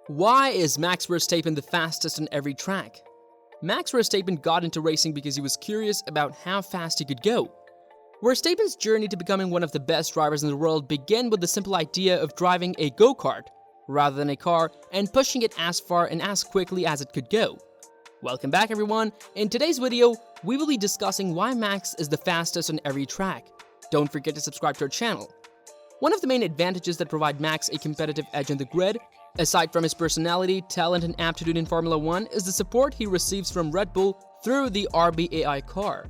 Why is Max Verstappen the fastest on every track? Max Verstappen got into racing because he was curious about how fast he could go. Verstappen's journey to becoming one of the best drivers in the world began with the simple idea of driving a go-kart rather than a car and pushing it as far and as quickly as it could go. Welcome back, everyone. In today's video, we will be discussing why Max is the fastest on every track. Don't forget to subscribe to our channel. One of the main advantages that provide Max a competitive edge on the grid, aside from his personality, talent, and aptitude in Formula 1, is the support he receives from Red Bull through the RBAI car.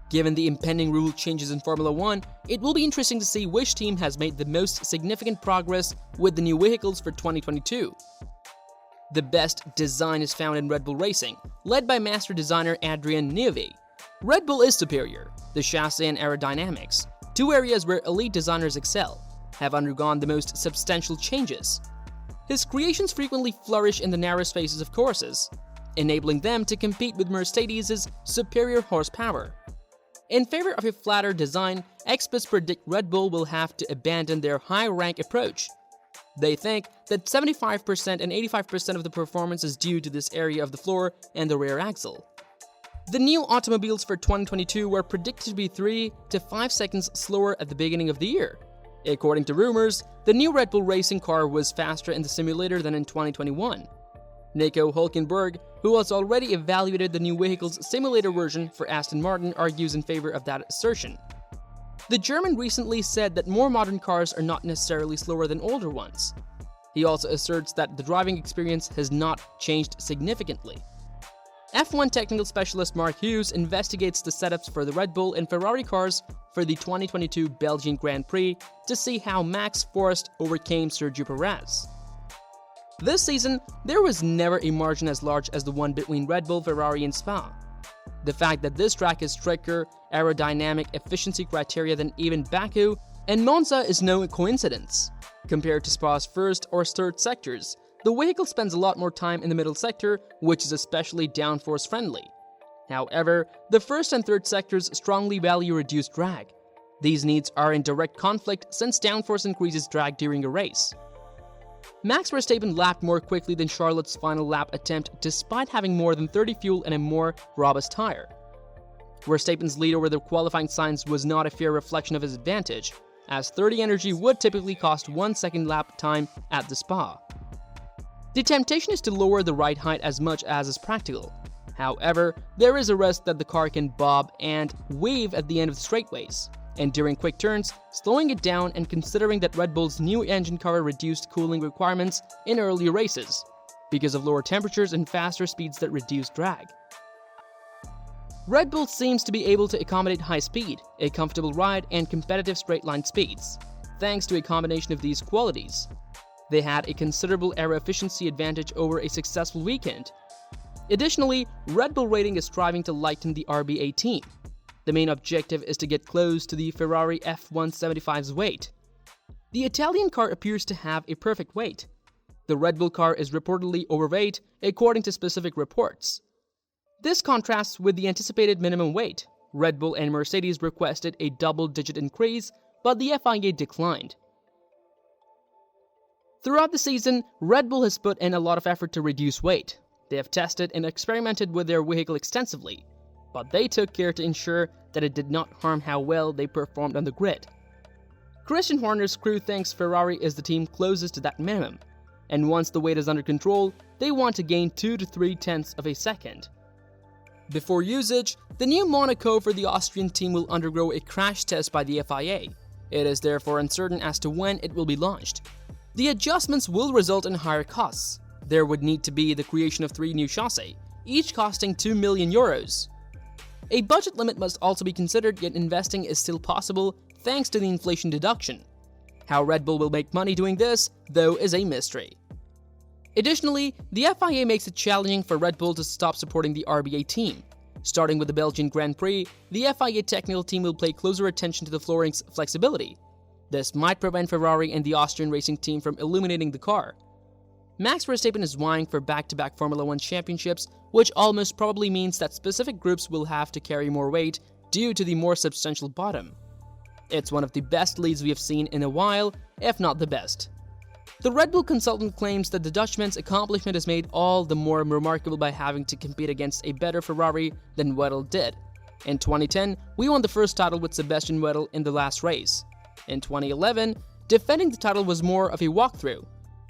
Given the impending rule changes in Formula 1, it will be interesting to see which team has made the most significant progress with the new vehicles for 2022. The best design is found in Red Bull Racing, led by master designer Adrian Newey. Red Bull is superior. The chassis and aerodynamics, two areas where elite designers excel, have undergone the most substantial changes. His creations frequently flourish in the narrow spaces of courses, enabling them to compete with Mercedes' superior horsepower. In favor of a flatter design, experts predict Red Bull will have to abandon their high-rank approach. They think that 75% and 85% of the performance is due to this area of the floor and the rear axle. The new automobiles for 2022 were predicted to be 3 to 5 seconds slower at the beginning of the year. According to rumors, the new Red Bull racing car was faster in the simulator than in 2021. Nico Hülkenberg, who has already evaluated the new vehicle's simulator version for Aston Martin, argues in favor of that assertion. The German recently said that more modern cars are not necessarily slower than older ones. He also asserts that the driving experience has not changed significantly. F1 technical specialist Mark Hughes investigates the setups for the Red Bull and Ferrari cars for the 2022 Belgian Grand Prix to see how Max Verstappen overcame Sergio Perez. This season, there was never a margin as large as the one between Red Bull, Ferrari, and Spa. The fact that this track has stricter aerodynamic efficiency criteria than even Baku and Monza is no coincidence. Compared to Spa's first or third sectors, the vehicle spends a lot more time in the middle sector, which is especially downforce friendly. However, the first and third sectors strongly value reduced drag. These needs are in direct conflict since downforce increases drag during a race. Max Verstappen lapped more quickly than Charlotte's final lap attempt despite having more than 30 fuel and a more robust tire. Verstappen's lead over the qualifying signs was not a fair reflection of his advantage, as 30 energy would typically cost 1 second lap time at the Spa. The temptation is to lower the ride height as much as is practical. However, there is a risk that the car can bob and weave at the end of the straightaways, and during quick turns, slowing it down, and considering that Red Bull's new engine cover reduced cooling requirements in early races because of lower temperatures and faster speeds that reduce drag. Red Bull seems to be able to accommodate high speed, a comfortable ride, and competitive straight-line speeds, thanks to a combination of these qualities. They had a considerable aero efficiency advantage over a successful weekend. Additionally, Red Bull Racing is striving to lighten the RBA team. The main objective is to get close to the Ferrari F175's weight. The Italian car appears to have a perfect weight. The Red Bull car is reportedly overweight, according to specific reports. This contrasts with the anticipated minimum weight. Red Bull and Mercedes requested a double-digit increase, but the FIA declined. Throughout the season, Red Bull has put in a lot of effort to reduce weight. They have tested and experimented with their vehicle extensively, but they took care to ensure that it did not harm how well they performed on the grid. Christian Horner's crew thinks Ferrari is the team closest to that minimum, and once the weight is under control, they want to gain 2 to 3 tenths of a second. Before usage, the new Monaco for the Austrian team will undergo a crash test by the FIA. It is therefore uncertain as to when it will be launched. The adjustments will result in higher costs. There would need to be the creation of 3 new chassis, each costing €2 million. A budget limit must also be considered, yet investing is still possible thanks to the inflation deduction. How Red Bull will make money doing this, though, is a mystery. Additionally, the FIA makes it challenging for Red Bull to stop supporting the RBA team. Starting with the Belgian Grand Prix, the FIA technical team will pay closer attention to the flooring's flexibility. This might prevent Ferrari and the Austrian racing team from illuminating the car. Max Verstappen is vying for back-to-back Formula 1 championships, which almost probably means that specific groups will have to carry more weight due to the more substantial bottom. It's one of the best leads we have seen in a while, if not the best. The Red Bull consultant claims that the Dutchman's accomplishment is made all the more remarkable by having to compete against a better Ferrari than Vettel did. In 2010, we won the first title with Sebastian Vettel in the last race. In 2011, defending the title was more of a walkthrough.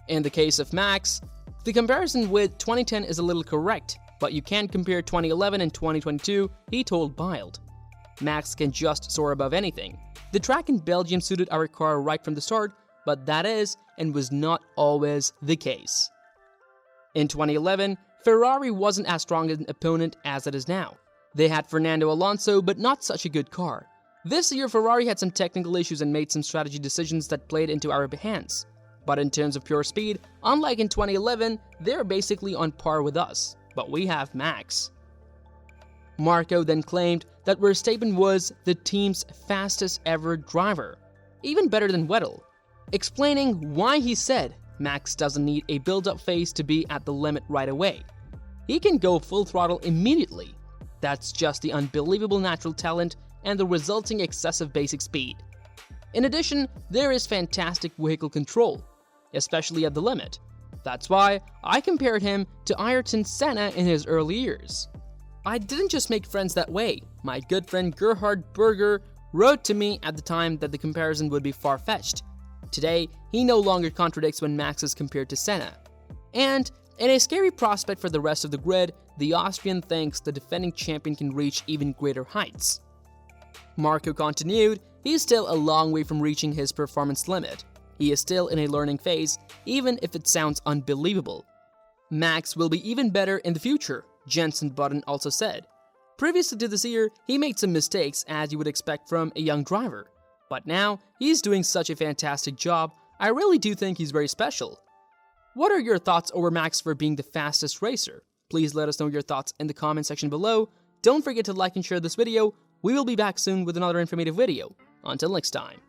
In the case of Max, the comparison with 2010 is a little correct, but you can't compare 2011 and 2022, he told Bild. Max can just soar above anything. The track in Belgium suited our car right from the start, but that is and was not always the case. In 2011, Ferrari wasn't as strong an opponent as it is now. They had Fernando Alonso, but not such a good car. This year, Ferrari had some technical issues and made some strategy decisions that played into our hands. But in terms of pure speed, unlike in 2011, they're basically on par with us. But we have Max. Marco then claimed that Verstappen was the team's fastest ever driver, even better than Vettel, explaining why he said Max doesn't need a build-up phase to be at the limit right away. He can go full throttle immediately. That's just the unbelievable natural talent and the resulting excessive basic speed. In addition, there is fantastic vehicle control, especially at the limit. That's why I compared him to Ayrton Senna in his early years. I didn't just make friends that way. My good friend Gerhard Berger wrote to me at the time that the comparison would be far-fetched. Today, he no longer contradicts when Max is compared to Senna. And in a scary prospect for the rest of the grid, the Austrian thinks the defending champion can reach even greater heights. Marco continued, he is still a long way from reaching his performance limit. He is still in a learning phase, even if it sounds unbelievable. Max will be even better in the future, Jenson Button also said. Previously to this year, he made some mistakes as you would expect from a young driver. But now, he's doing such a fantastic job, I really do think he's very special. What are your thoughts over Max for being the fastest racer? Please let us know your thoughts in the comment section below. Don't forget to like and share this video. We will be back soon with another informative video. Until next time.